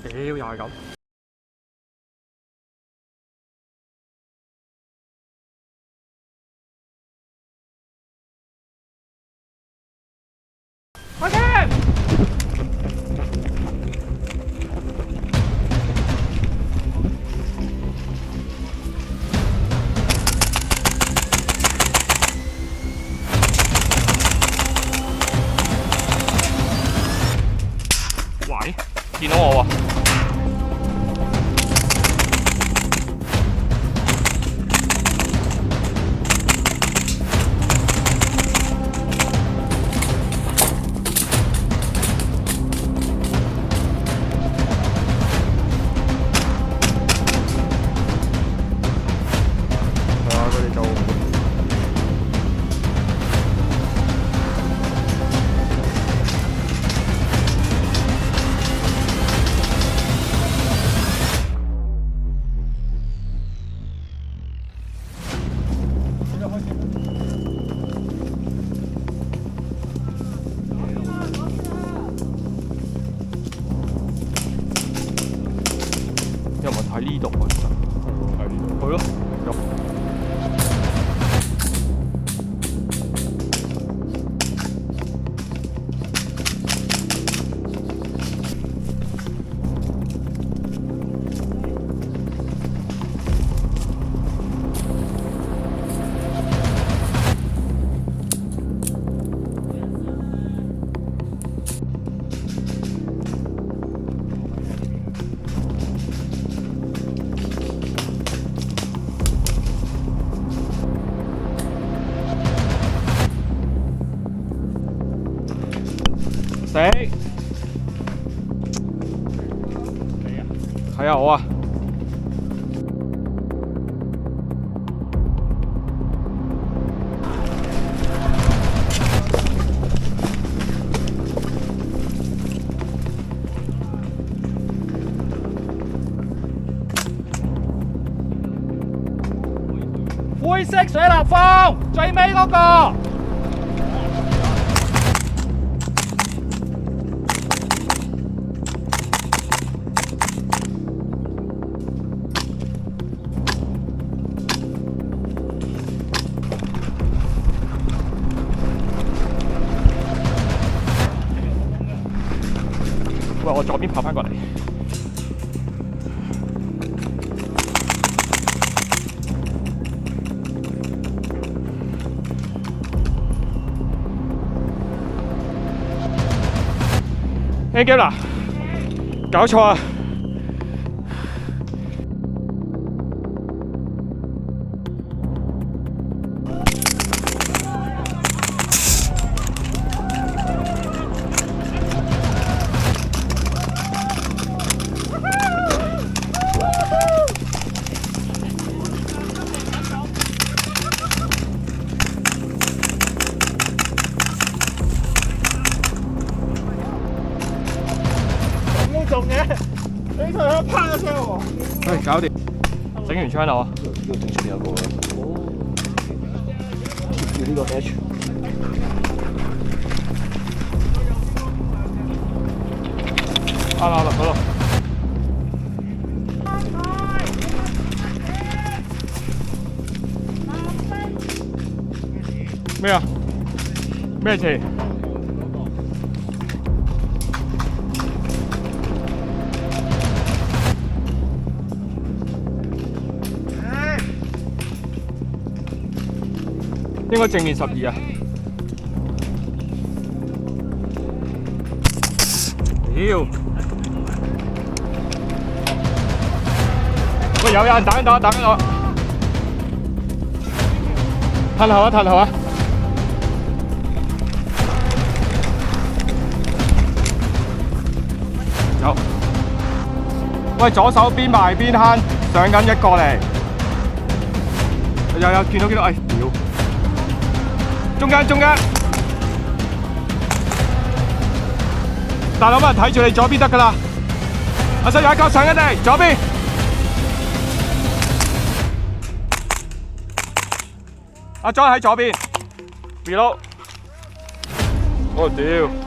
屌又係咁。開槍！喂，見到我喎。 有冇睇呢度啊？喺呢度。係咯。死！你啊？係啊，我啊。灰色水立方，最尾嗰個。 喂，我左邊跑翻過嚟。Angela， 搞錯啊！中嘅，你同佢啪一聲喎。喂，搞掂，整完槍啦我。呢個正前面有個嘅。貼住呢個 H。啱啦，嗰度。咩啊？咩詞？ 應該正面12啊！屌！喂，有人打緊我，打緊我！褪後啊，褪後啊！有。喂，左手邊埋邊坑，上緊一個嚟。有見到，哎屌！ 中間，大佬們睇住你左邊得㗎啦。阿細有一個上緊嚟，左邊。阿莊喺左邊 ，reload。我屌！